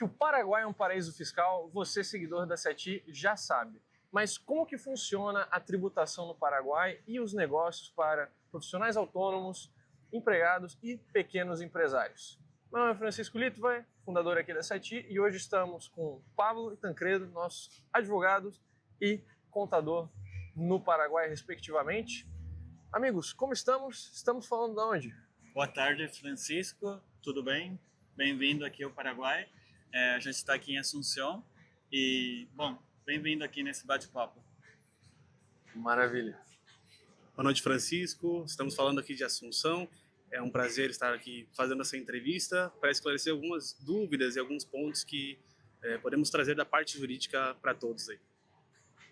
Que o Paraguai é um paraíso fiscal, você, seguidor da SETI, já sabe. Mas como que funciona a tributação no Paraguai e os negócios para profissionais autônomos, empregados e pequenos empresários? Meu nome é Francisco Littwer, fundador aqui da SETI, e hoje estamos com Pablo e Tancredo, nossos advogados e contador no Paraguai, respectivamente. Amigos, como estamos? Estamos falando de onde? Boa tarde, Francisco. Tudo bem? Bem-vindo aqui ao Paraguai. A gente está aqui em Assunção e, bom, bem-vindo aqui nesse bate-papo. Maravilha. Boa noite, Francisco. Estamos falando aqui de Assunção. É um prazer estar aqui fazendo essa entrevista para esclarecer algumas dúvidas e alguns pontos que podemos trazer da parte jurídica para todos aí.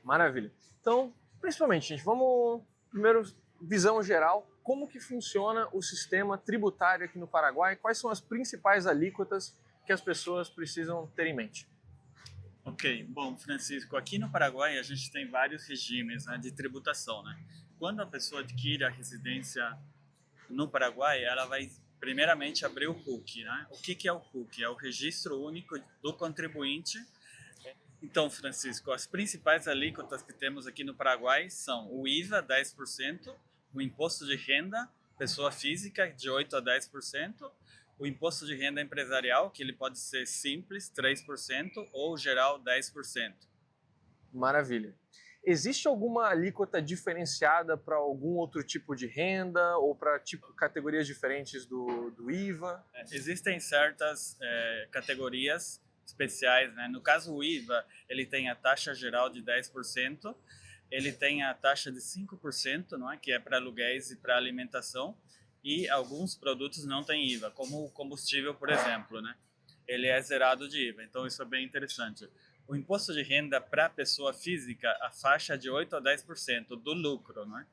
Maravilha. Então, principalmente, gente, vamos primeiro visão geral, como que funciona o sistema tributário aqui no Paraguai, quais são as principais alíquotas que as pessoas precisam ter em mente? Ok, bom, Francisco, aqui no Paraguai a gente tem vários regimes, né, de tributação, né? Quando a pessoa adquire a residência no Paraguai, ela vai primeiramente abrir o RUC, né? O que é o RUC? É o Registro Único do Contribuinte. Então, Francisco, as principais alíquotas que temos aqui no Paraguai são o IVA, 10%, o Imposto de Renda, pessoa física, de 8% a 10%, o Imposto de Renda Empresarial, que ele pode ser simples, 3%, ou geral, 10%. Maravilha. Existe alguma alíquota diferenciada para algum outro tipo de renda ou para categorias diferentes do IVA? Existem certas categorias especiais, né? No caso, o IVA, ele tem a taxa geral de 10%, ele tem a taxa de 5%, não é? Que é para aluguéis e para alimentação, e alguns produtos não têm IVA, como o combustível, por exemplo, né? Ele é zerado de IVA, então isso é bem interessante. O imposto de renda para a pessoa física, a faixa é de 8% a 10% do lucro, não é?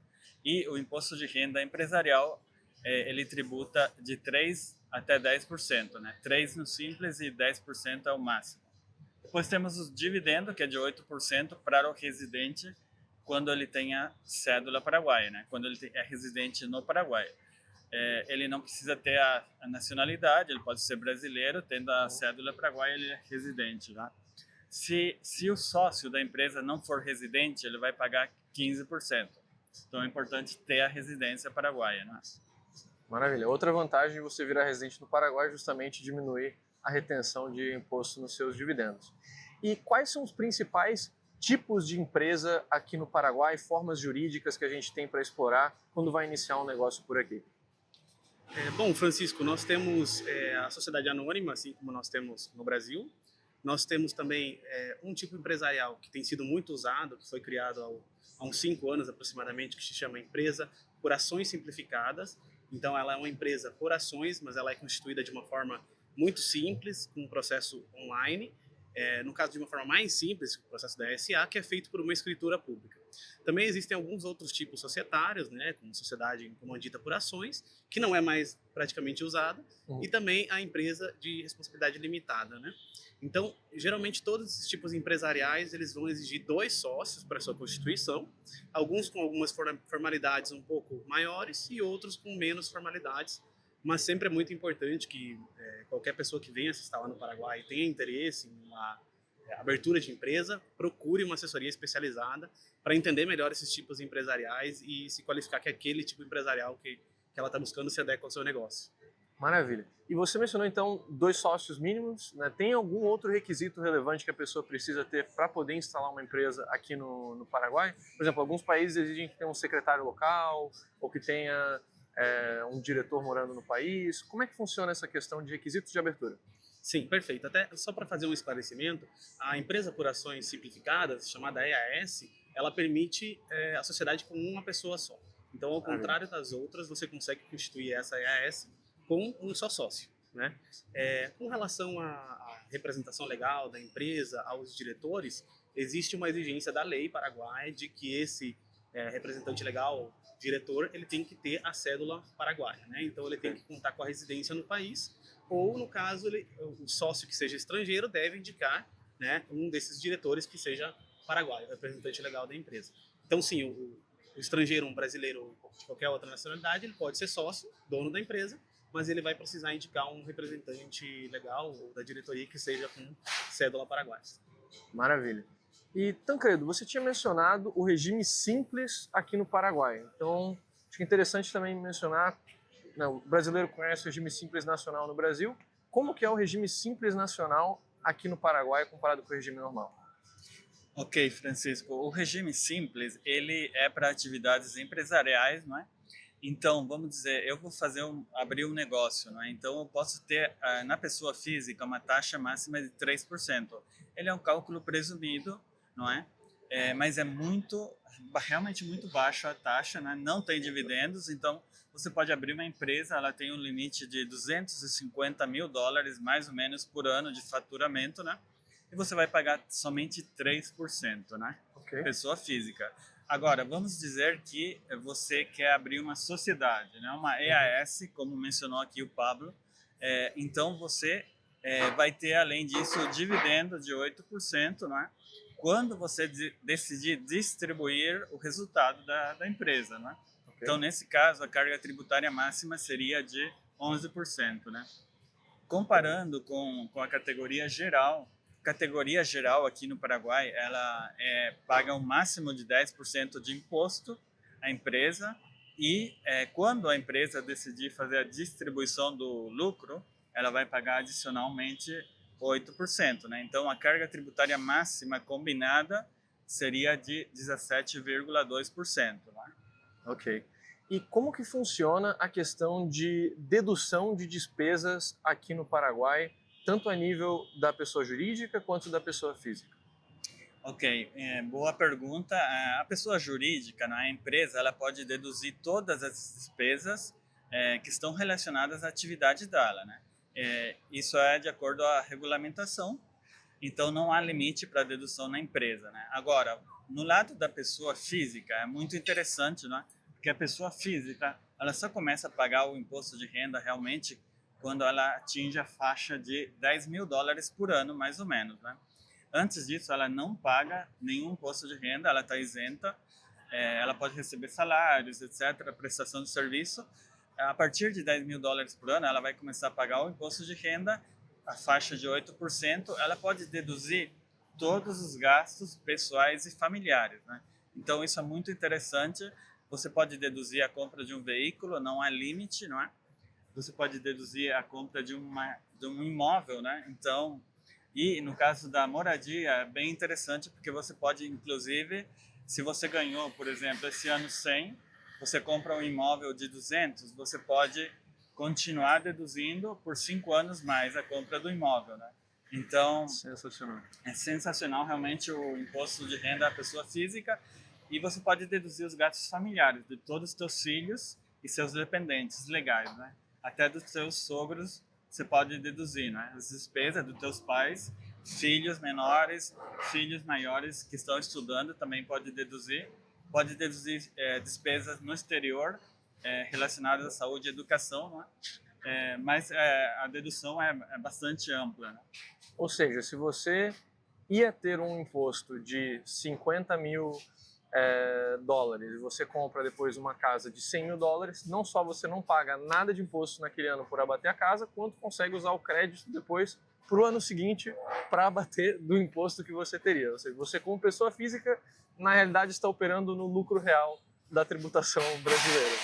E o imposto de renda empresarial, ele tributa de 3% até 10%, né? 3% no simples e 10% é o máximo. Depois temos o dividendo, que é de 8% para o residente quando ele tem a cédula paraguaia, né? Quando ele é residente no Paraguai. Ele não precisa ter a nacionalidade, ele pode ser brasileiro, tendo a cédula paraguaia, ele é residente, tá? Se o sócio da empresa não for residente, ele vai pagar 15%. Então é importante ter a residência paraguaia, né? Maravilha. Outra vantagem de você virar residente no Paraguai é justamente diminuir a retenção de imposto nos seus dividendos. E quais são os principais tipos de empresa aqui no Paraguai, formas jurídicas que a gente tem para explorar quando vai iniciar um negócio por aqui? Bom, Francisco, nós temos a sociedade anônima, assim como nós temos no Brasil. Nós temos também um tipo empresarial que tem sido muito usado, que foi criado há uns 5 anos aproximadamente, que se chama Empresa por Ações Simplificadas. Então, ela é uma empresa por ações, mas ela é constituída de uma forma muito simples, com um processo online. No caso de uma forma mais simples, o processo da SA, que é feito por uma escritura pública. Também existem alguns outros tipos societários, né, como sociedade comandita por ações, que não é mais praticamente usada, e também a empresa de responsabilidade limitada, né? Então, geralmente todos esses tipos empresariais, eles vão exigir 2 sócios para sua constituição, alguns com algumas formalidades um pouco maiores e outros com menos formalidades, mas sempre é muito importante que qualquer pessoa que venha se instalar no Paraguai e tenha interesse em uma abertura de empresa, procure uma assessoria especializada para entender melhor esses tipos empresariais e se qualificar que aquele tipo empresarial que ela está buscando se adequa ao seu negócio. Maravilha. E você mencionou então 2 sócios mínimos, né? Tem algum outro requisito relevante que a pessoa precisa ter para poder instalar uma empresa aqui no Paraguai? Por exemplo, alguns países exigem que tenha um secretário local ou que tenha um diretor morando no país. Como é que funciona essa questão de requisitos de abertura? Sim, perfeito. Até só para fazer um esclarecimento, a empresa por ações simplificadas, chamada EAS, ela permite a sociedade com uma pessoa só. Então, ao contrário das outras, você consegue constituir essa EAS com um só sócio, né? Com relação à representação legal da empresa, aos diretores, existe uma exigência da lei paraguaia de que esse representante legal, diretor, ele tem que ter a cédula paraguaia, né? Então ele tem que contar com a residência no país, ou no caso o sócio que seja estrangeiro deve indicar, né, um desses diretores que seja paraguaio, representante legal da empresa. Então sim, o estrangeiro, um brasileiro ou de qualquer outra nacionalidade, ele pode ser sócio, dono da empresa, mas ele vai precisar indicar um representante legal ou da diretoria que seja com cédula paraguaia. Maravilha. E, Tancredo, você tinha mencionado o regime simples aqui no Paraguai. Então, acho que é interessante também mencionar, né, o brasileiro conhece o regime simples nacional no Brasil. Como que é o regime simples nacional aqui no Paraguai comparado com o regime normal? Ok, Francisco. O regime simples, ele é para atividades empresariais, não é? Então, vamos dizer, eu vou abrir um negócio, não é? Então, eu posso ter na pessoa física uma taxa máxima de 3%. Ele é um cálculo presumido, não é? Mas é realmente muito baixo a taxa, né? Não tem dividendos, então você pode abrir uma empresa, ela tem um limite de $250 mil, mais ou menos, por ano de faturamento, né? E você vai pagar somente 3%, né? Okay. Pessoa física. Agora, vamos dizer que você quer abrir uma sociedade, né? Uma EAS, como mencionou aqui o Pablo. Então, você vai ter, além disso, o dividendo de 8%, né? Quando você decidir distribuir o resultado da empresa, né? Okay. Então, nesse caso, a carga tributária máxima seria de 11%, né? Comparando com a categoria geral aqui no Paraguai, ela paga um máximo de 10% de imposto à empresa e quando a empresa decidir fazer a distribuição do lucro, ela vai pagar adicionalmente 8%, né? Então, a carga tributária máxima combinada seria de 17,2%. Né? Ok. E como que funciona a questão de dedução de despesas aqui no Paraguai, tanto a nível da pessoa jurídica quanto da pessoa física? Ok, boa pergunta. A pessoa jurídica, a empresa, ela pode deduzir todas as despesas que estão relacionadas à atividade dela, né? Isso é de acordo à regulamentação, então não há limite para dedução na empresa, né? Agora, no lado da pessoa física, é muito interessante, né? Porque a pessoa física, ela só começa a pagar o imposto de renda realmente quando ela atinge a faixa de $10 mil por ano, mais ou menos, né? Antes disso, ela não paga nenhum imposto de renda, ela está isenta, ela pode receber salários, etc., prestação de serviço. A partir de $10 mil por ano, ela vai começar a pagar o imposto de renda, a faixa de 8%, ela pode deduzir todos os gastos pessoais e familiares, né? Então, isso é muito interessante. Você pode deduzir a compra de um veículo, não há limite, não é? Você pode deduzir a compra de um imóvel, né? Então, e no caso da moradia, é bem interessante, porque você pode, inclusive, se você ganhou, por exemplo, esse ano 100, você compra um imóvel de 200, você pode continuar deduzindo por 5 anos mais a compra do imóvel, né? Então, sensacional. É sensacional realmente o imposto de renda à pessoa física, e você pode deduzir os gastos familiares de todos os seus filhos e seus dependentes legais, né? Até dos seus sogros você pode deduzir, né? As despesas dos teus pais, filhos menores, filhos maiores que estão estudando também pode deduzir. Pode deduzir despesas no exterior relacionadas à saúde e educação, né? Mas a dedução é bastante ampla, né? Ou seja, se você ia ter um imposto de $50 mil e você compra depois uma casa de $100 mil, não só você não paga nada de imposto naquele ano por abater a casa, quanto consegue usar o crédito depois para o ano seguinte para abater do imposto que você teria. Ou seja, você como pessoa física, na realidade está operando no lucro real da tributação brasileira.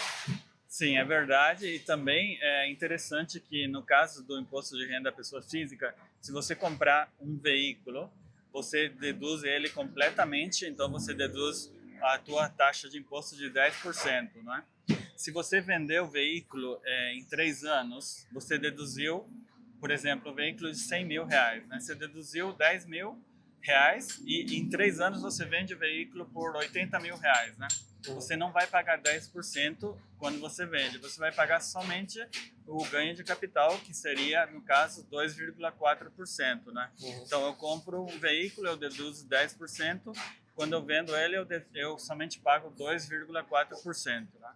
Sim, é verdade, e também é interessante que no caso do imposto de renda da pessoa física, se você comprar um veículo, você deduz ele completamente, então você deduz a tua taxa de imposto de 10%, não é? Se você vender o veículo em 3 anos, você deduziu, por exemplo, um veículo de R$100 mil, né? Você deduziu R$10 mil e em 3 anos você vende o veículo por R$80 mil, né? Você não vai pagar 10% quando você vende, você vai pagar somente o ganho de capital, que seria, no caso, 2,4%, né? Então, eu compro um veículo, eu deduzo 10%, quando eu vendo ele, eu somente pago 2,4%, né?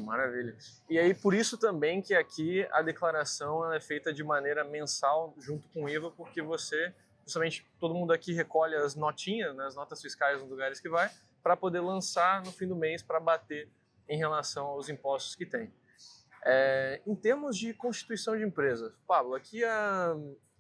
Maravilha. E aí, por isso também que aqui a declaração ela é feita de maneira mensal, junto com o IVA, porque você, justamente, todo mundo aqui recolhe as notinhas, né, as notas fiscais nos lugares que vai, para poder lançar no fim do mês para bater em relação aos impostos que tem. Em termos de constituição de empresa, Pablo, aqui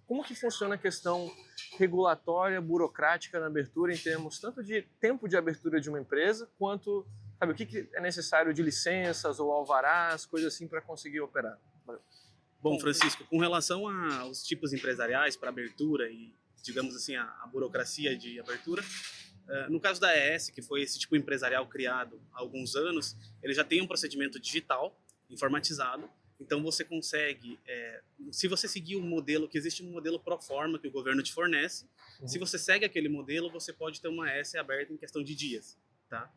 como que funciona a questão regulatória, burocrática na abertura, em termos tanto de tempo de abertura de uma empresa, quanto, sabe, o que é necessário de licenças ou alvarás, coisas assim, para conseguir operar? Bom, Francisco, com relação aos tipos empresariais para abertura e, digamos assim, a burocracia de abertura, no caso da ES, que foi esse tipo empresarial criado há alguns anos, ele já tem um procedimento digital, informatizado. Então você consegue, se você seguir o modelo, que existe um modelo pro forma que o governo te fornece, se você segue aquele modelo, você pode ter uma ES aberta em questão de dias. Tá?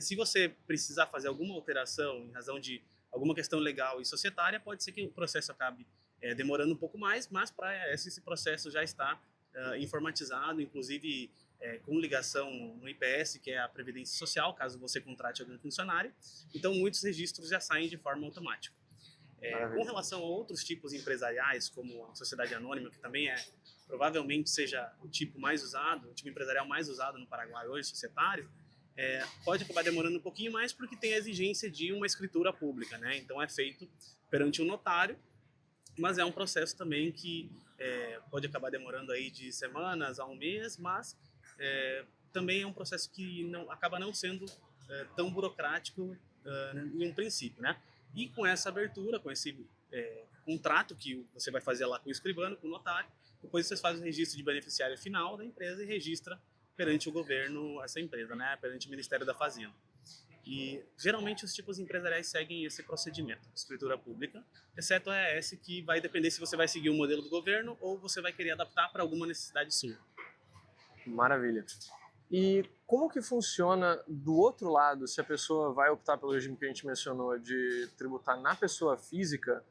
Se você precisar fazer alguma alteração em razão de alguma questão legal e societária, pode ser que o processo acabe demorando um pouco mais, mas para a ES esse processo já está informatizado, inclusive com ligação no IPS, que é a Previdência Social, caso você contrate algum funcionário. Então, muitos registros já saem de forma automática. Com relação a outros tipos empresariais, como a sociedade anônima, que também provavelmente seja o tipo mais usado, o tipo empresarial mais usado no Paraguai hoje, societário, pode acabar demorando um pouquinho mais porque tem a exigência de uma escritura pública, né? Então, é feito perante um notário, mas é um processo também que pode acabar demorando aí de semanas a um mês, mas também é um processo que acaba não sendo tão burocrático em um princípio, né? E com essa abertura, com esse contrato que você vai fazer lá com o escrivano, com o notário, depois você faz o registro de beneficiário final da empresa e registra perante o governo essa empresa, né? Perante o Ministério da Fazenda. E geralmente os tipos empresariais seguem esse procedimento, escritura pública, exceto a ES, que vai depender se você vai seguir o modelo do governo ou você vai querer adaptar para alguma necessidade sua. Maravilha. E como que funciona do outro lado, se a pessoa vai optar pelo regime que a gente mencionou de tributar na pessoa física,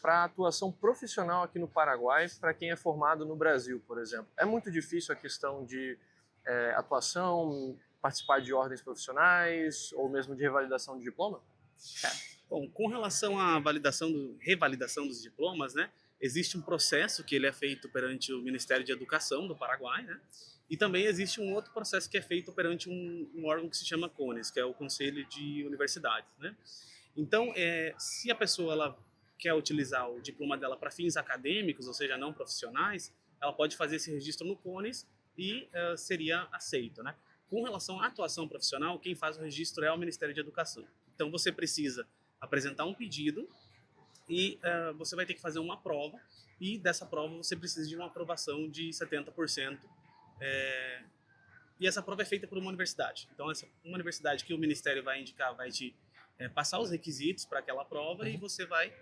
para atuação profissional aqui no Paraguai, para quem é formado no Brasil, por exemplo? É muito difícil a questão de atuação, participar de ordens profissionais ou mesmo de revalidação de diploma? Bom, com relação à revalidação dos diplomas, né, existe um processo que ele é feito perante o Ministério de Educação do Paraguai, né, e também existe um outro processo que é feito perante um órgão que se chama CONES, que é o Conselho de Universidades, né. Então, se a pessoa ela quer utilizar o diploma dela para fins acadêmicos, ou seja, não profissionais, ela pode fazer esse registro no CONES e seria aceito, né. Com relação à atuação profissional, quem faz o registro é o Ministério de Educação. Então, você precisa apresentar um pedido e você vai ter que fazer uma prova, e dessa prova você precisa de uma aprovação de 70%, e essa prova é feita por uma universidade. Então, uma universidade que o Ministério vai indicar vai te passar os requisitos para aquela prova, e você vai,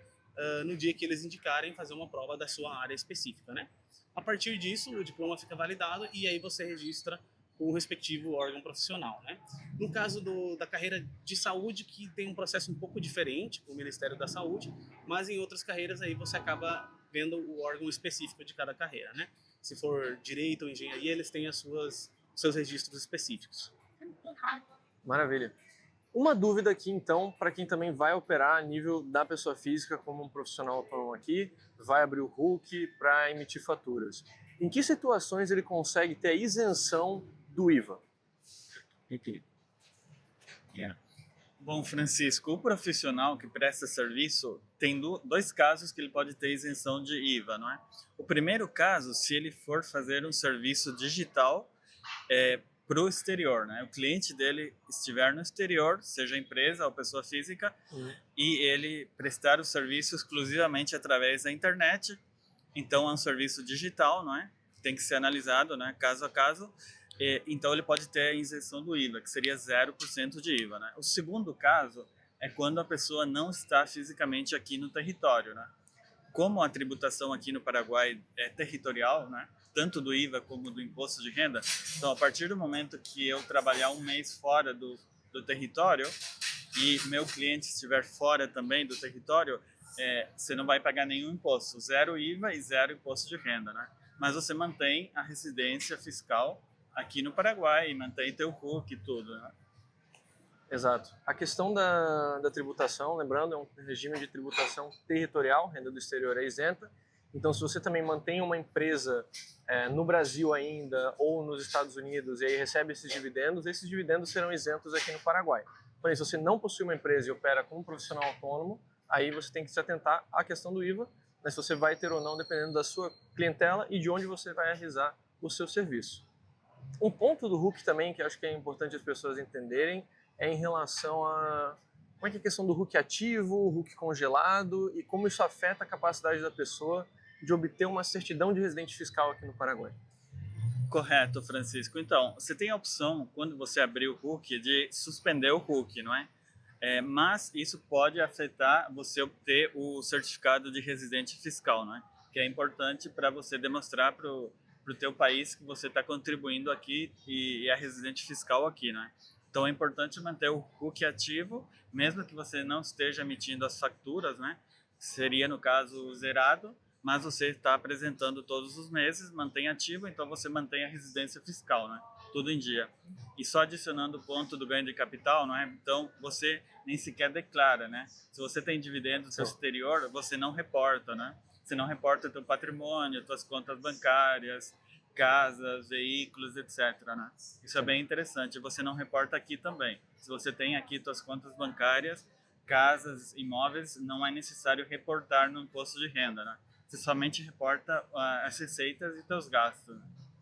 no dia que eles indicarem, fazer uma prova da sua área específica, né? A partir disso, o diploma fica validado e aí você registra com o respectivo órgão profissional, né? No caso da carreira de saúde, que tem um processo um pouco diferente com o Ministério da Saúde, mas em outras carreiras aí você acaba vendo o órgão específico de cada carreira, né? Se for direito ou engenharia, eles têm seus registros específicos. Maravilha. Uma dúvida aqui, então, para quem também vai operar a nível da pessoa física como um profissional autônomo aqui, vai abrir o RUC para emitir faturas. Em que situações ele consegue ter a isenção do IVA? Bom, Francisco, o profissional que presta serviço tem dois casos que ele pode ter isenção de IVA, não é? O primeiro caso, se ele for fazer um serviço digital para o exterior, né? O cliente dele estiver no exterior, seja empresa ou pessoa física, e ele prestar o serviço exclusivamente através da internet. Então é um serviço digital, não é? Tem que ser analisado, né, caso a caso. Então ele pode ter a isenção do IVA, que seria 0% de IVA, né? O segundo caso é quando a pessoa não está fisicamente aqui no território, né? Como a tributação aqui no Paraguai é territorial, né? Tanto do IVA como do imposto de renda, então a partir do momento que eu trabalhar um mês fora do território e meu cliente estiver fora também do território, você não vai pagar nenhum imposto, 0 IVA e 0 imposto de renda, né? Mas você mantém a residência fiscal aqui no Paraguai e mantém teu RUC e tudo, né? Exato. A questão da tributação, lembrando, é um regime de tributação territorial, renda do exterior é isenta. Então, se você também mantém uma empresa no Brasil ainda ou nos Estados Unidos e aí recebe esses dividendos serão isentos aqui no Paraguai. Porém, se você não possui uma empresa e opera como profissional autônomo, aí você tem que se atentar à questão do IVA, mas você vai ter ou não dependendo da sua clientela e de onde você vai realizar o seu serviço. Um ponto do RUC também que acho que é importante as pessoas entenderem é em relação a como é que é a questão do RUC ativo, o RUC congelado e como isso afeta a capacidade da pessoa de obter uma certidão de residente fiscal aqui no Paraguai. Correto, Francisco. Então, você tem a opção, quando você abrir o RUC, de suspender o RUC, não é? Mas isso pode afetar você obter o certificado de residente fiscal, não é? Que é importante para você demonstrar para o teu país que você está contribuindo aqui e é residente fiscal aqui, não é? Então é importante manter o RUC ativo, mesmo que você não esteja emitindo as facturas, né? Seria no caso zerado, mas você está apresentando todos os meses, mantém ativo, então você mantém a residência fiscal, né? Tudo em dia. E só adicionando o ponto do ganho de capital, não é? Então você nem sequer declara, né? Se você tem dividendos no exterior, você não reporta, né? Você não reporta teu patrimônio, tuas contas bancárias, casas, veículos, etc, né? Isso é bem interessante. Você não reporta aqui também. Se você tem aqui tuas contas bancárias, casas, imóveis, não é necessário reportar no imposto de renda, né? Você somente reporta as receitas e teus gastos.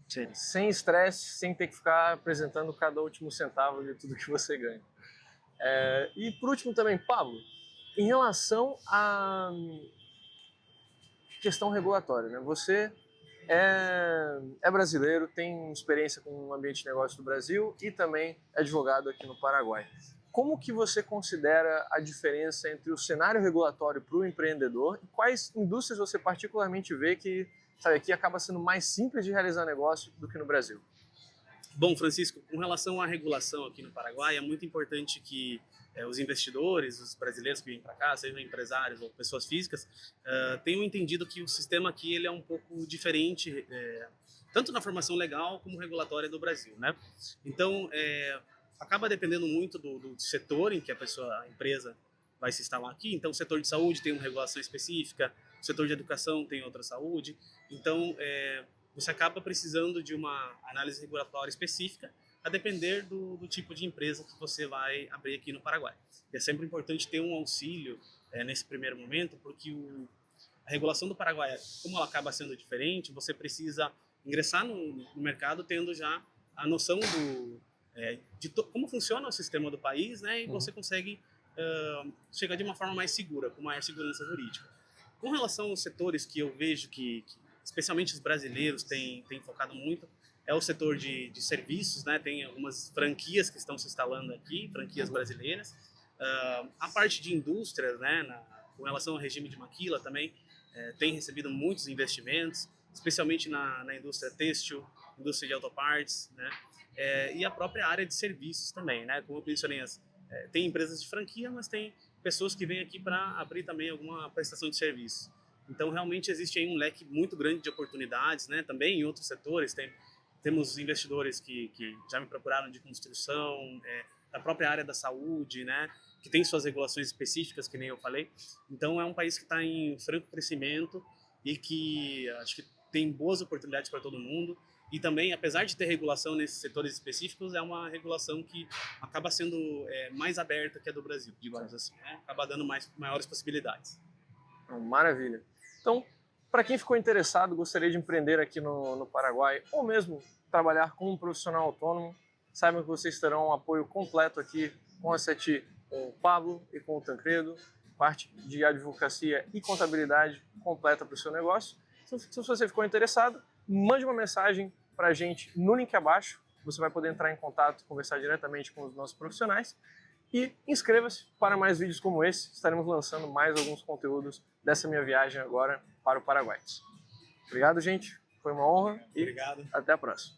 Sim. Sem estresse, sem ter que ficar apresentando cada último centavo de tudo que você ganha. E por último também, Pablo, em relação à questão regulatória, né? Você é brasileiro, tem experiência com o ambiente de negócio do Brasil e também é advogado aqui no Paraguai. Como que você considera a diferença entre o cenário regulatório para o empreendedor e quais indústrias você particularmente vê que, sabe, aqui acaba sendo mais simples de realizar negócio do que no Brasil? Bom, Francisco, com relação à regulação aqui no Paraguai, é muito importante que os investidores, os brasileiros que vêm para cá, sejam empresários ou pessoas físicas, tenham entendido que o sistema aqui ele é um pouco diferente, tanto na formação legal como regulatória do Brasil, né? Então, acaba dependendo muito do setor em que a empresa vai se instalar aqui. Então, o setor de saúde tem uma regulação específica, o setor de educação tem outra saúde. Então, você acaba precisando de uma análise regulatória específica a depender do tipo de empresa que você vai abrir aqui no Paraguai. E é sempre importante ter um auxílio nesse primeiro momento, porque a regulação do Paraguai, como ela acaba sendo diferente, você precisa ingressar no mercado tendo já a noção de como funciona o sistema do país, né? E você consegue chegar de uma forma mais segura, com maior segurança jurídica. Com relação aos setores que eu vejo que especialmente os brasileiros têm focado muito, é o setor de serviços, né? Tem algumas franquias que estão se instalando aqui, franquias brasileiras. A parte de indústrias, né? Com relação ao regime de maquila também, tem recebido muitos investimentos, especialmente na indústria têxtil, indústria de autopartes, né? E a própria área de serviços também, né? Como eu mencionei, tem empresas de franquia, mas tem pessoas que vêm aqui para abrir também alguma prestação de serviço. Então, realmente existe aí um leque muito grande de oportunidades, né? Também em outros setores, temos investidores que já me procuraram de construção, da própria área da saúde, né? Que tem suas regulações específicas, que nem eu falei. Então, é um país que está em franco crescimento e que acho que tem boas oportunidades para todo mundo. E também, apesar de ter regulação nesses setores específicos, é uma regulação que acaba sendo mais aberta que a do Brasil, digamos assim, né? Acaba dando maiores possibilidades. Maravilha. Então, para quem ficou interessado, gostaria de empreender aqui no Paraguai ou mesmo trabalhar como um profissional autônomo, saibam que vocês terão um apoio completo aqui com a CETI, com o Pablo e com o Tancredo, parte de advocacia e contabilidade completa para o seu negócio. Se você ficou interessado, mande uma mensagem para a gente no link abaixo, você vai poder entrar em contato, conversar diretamente com os nossos profissionais e inscreva-se para mais vídeos como esse, estaremos lançando mais alguns conteúdos dessa minha viagem agora para o Paraguai. Obrigado, gente, foi uma honra e Obrigado. até a próxima.